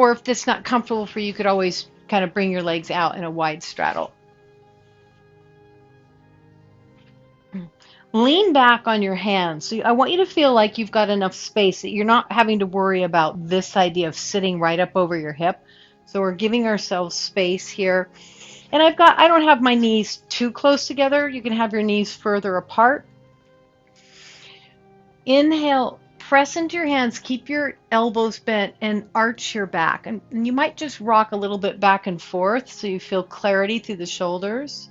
Or if that's not comfortable for you, you could always kind of bring your legs out in a wide straddle. Lean back on your hands. So I want you to feel like you've got enough space that you're not having to worry about this idea of sitting right up over your hip. So we're giving ourselves space here. And I don't have my knees too close together. You can have your knees further apart. Inhale, press into your hands, keep your elbows bent and arch your back. And you might just rock a little bit back and forth so you feel clarity through the shoulders.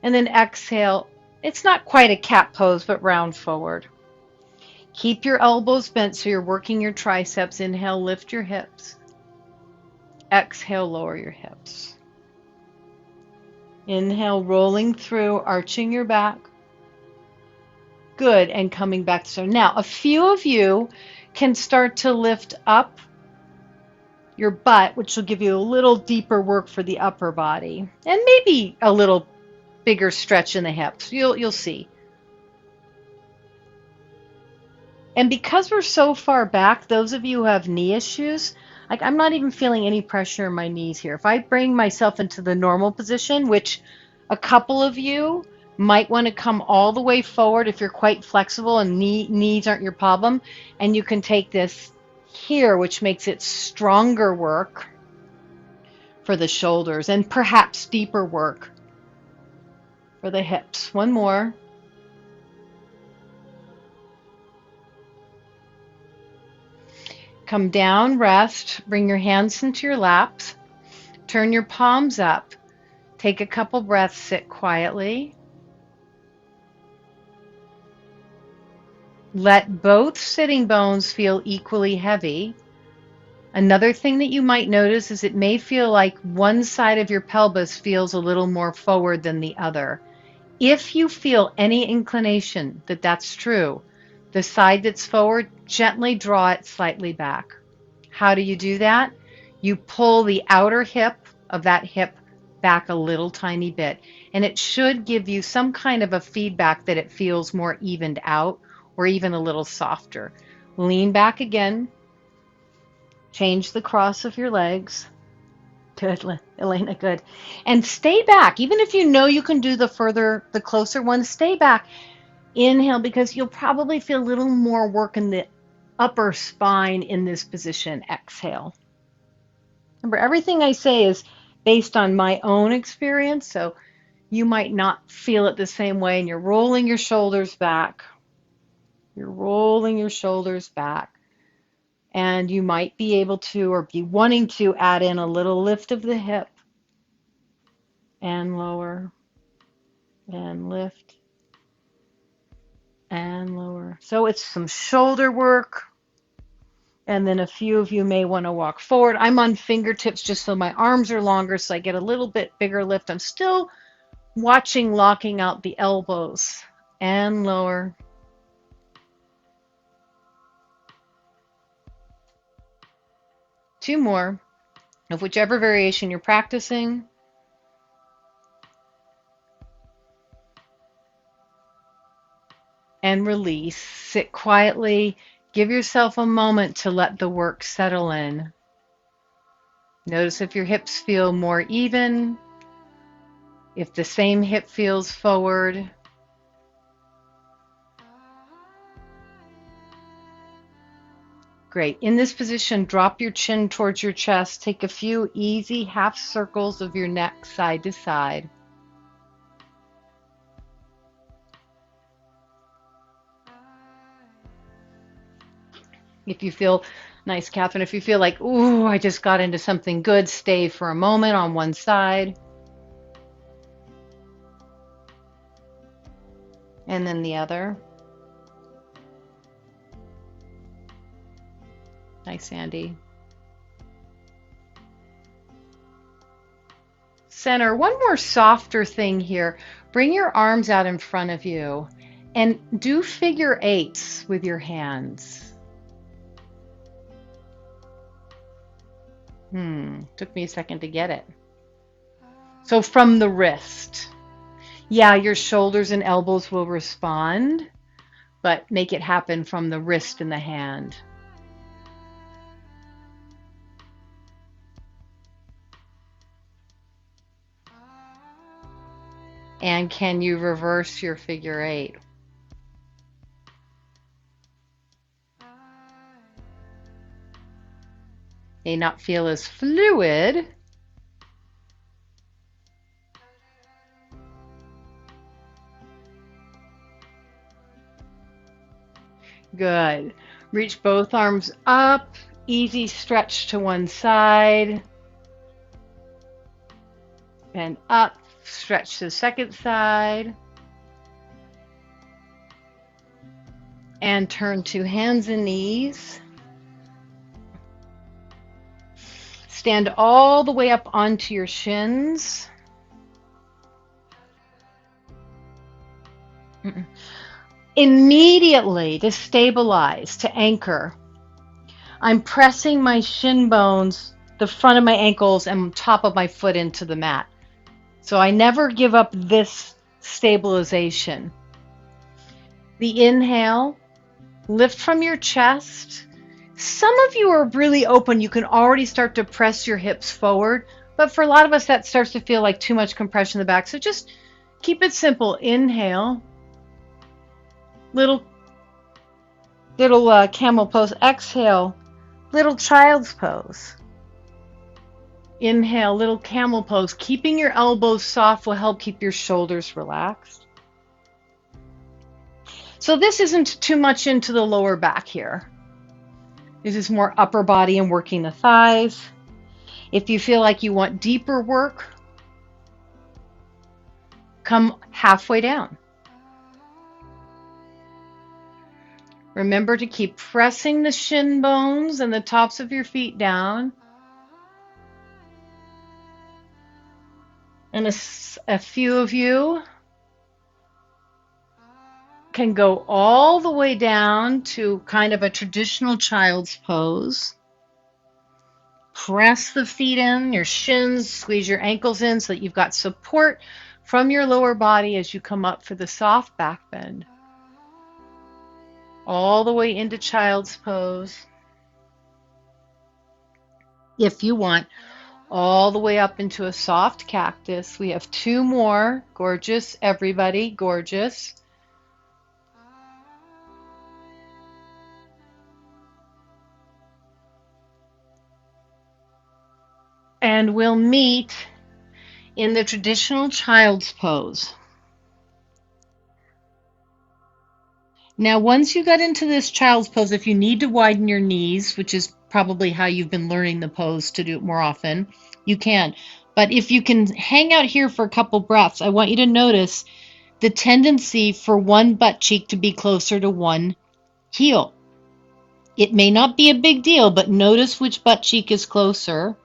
And then exhale. It's not quite a cat pose, but round forward. Keep your elbows bent so you're working your triceps. Inhale, lift your hips. Exhale, lower your hips. Inhale, rolling through, arching your back. Good, and coming back. So now a few of you can start to lift up your butt, which will give you a little deeper work for the upper body, and maybe a little bigger stretch in the hips. You'll see. And because we're so far back, those of you who have knee issues, like I'm not even feeling any pressure in my knees here. If I bring myself into the normal position, which a couple of you might want to come all the way forward if you're quite flexible and knees aren't your problem, and you can take this here, which makes it stronger work for the shoulders and perhaps deeper work for the hips. One more. Come down, rest, bring your hands into your laps, turn your palms up, take a couple breaths, sit quietly. Let both sitting bones feel equally heavy. Another thing that you might notice is it may feel like one side of your pelvis feels a little more forward than the other. If you feel any inclination that that's true, the side that's forward, gently draw it slightly back. How do you do that? You pull the outer hip of that hip back a little tiny bit, and it should give you some kind of a feedback that it feels more evened out or even a little softer. Lean back again. Change the cross of your legs. Good, Elena, good. And stay back. Even if you know you can do the closer one, stay back. Inhale, because you'll probably feel a little more work in the upper spine in this position. Exhale. Remember, everything I say is based on my own experience, so you might not feel it the same way, and you're rolling your shoulders back. You're rolling your shoulders back. And you might be able to, or be wanting to, add in a little lift of the hip and lower and lift and lower. So it's some shoulder work. And then a few of you may want to walk forward. I'm on fingertips just so my arms are longer, so I get a little bit bigger lift. I'm still watching, locking out the elbows and lower. Two more of whichever variation you're practicing. And release. Sit quietly. Give yourself a moment to let the work settle in. Notice if your hips feel more even, if the same hip feels forward. Great. In this position, drop your chin towards your chest. Take a few easy half circles of your neck side to side. If you feel, nice, Catherine, if you feel like, ooh, I just got into something good, stay for a moment on one side. And then the other. Nice, Andy. Center, one more softer thing here. Bring your arms out in front of you and do figure eights with your hands. Took me a second to get it. So from the wrist. Yeah, your shoulders and elbows will respond, but make it happen from the wrist and the hand. And can you reverse your figure eight? May not feel as fluid. Good. Reach both arms up. Easy stretch to one side. Bend up. Stretch to the second side. And turn to hands and knees. Stand all the way up onto your shins. Immediately, to stabilize, to anchor, I'm pressing my shin bones, the front of my ankles, and top of my foot into the mat. So I never give up this stabilization. The inhale, lift from your chest. Some of you are really open. You can already start to press your hips forward. But for a lot of us, that starts to feel like too much compression in the back. So just keep it simple. Inhale. Little camel pose. Exhale. Little child's pose. Inhale, little camel pose. Keeping your elbows soft will help keep your shoulders relaxed. So this isn't too much into the lower back here. This is more upper body and working the thighs. If you feel like you want deeper work, come halfway down. Remember to keep pressing the shin bones and the tops of your feet down. And a few of you can go all the way down to kind of a traditional child's pose. Press the feet in, your shins, squeeze your ankles in so that you've got support from your lower body as you come up for the soft back bend. All the way into child's pose. If you want, all the way up into a soft cactus. We have two more. Gorgeous, everybody, gorgeous. And we'll meet in the traditional child's pose. Now, once you got into this child's pose, if you need to widen your knees, which is probably how you've been learning the pose to do it more often, you can. But if you can hang out here for a couple breaths, I want you to notice the tendency for one butt cheek to be closer to one heel. It may not be a big deal, but notice which butt cheek is closer.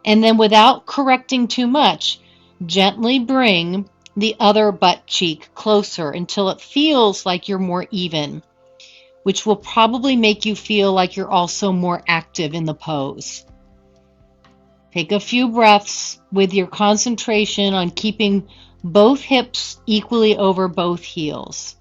And then without correcting too much, gently bring the other butt cheek closer until it feels like you're more even, which will probably make you feel like you're also more active in the pose. Take a few breaths with your concentration on keeping both hips equally over both heels.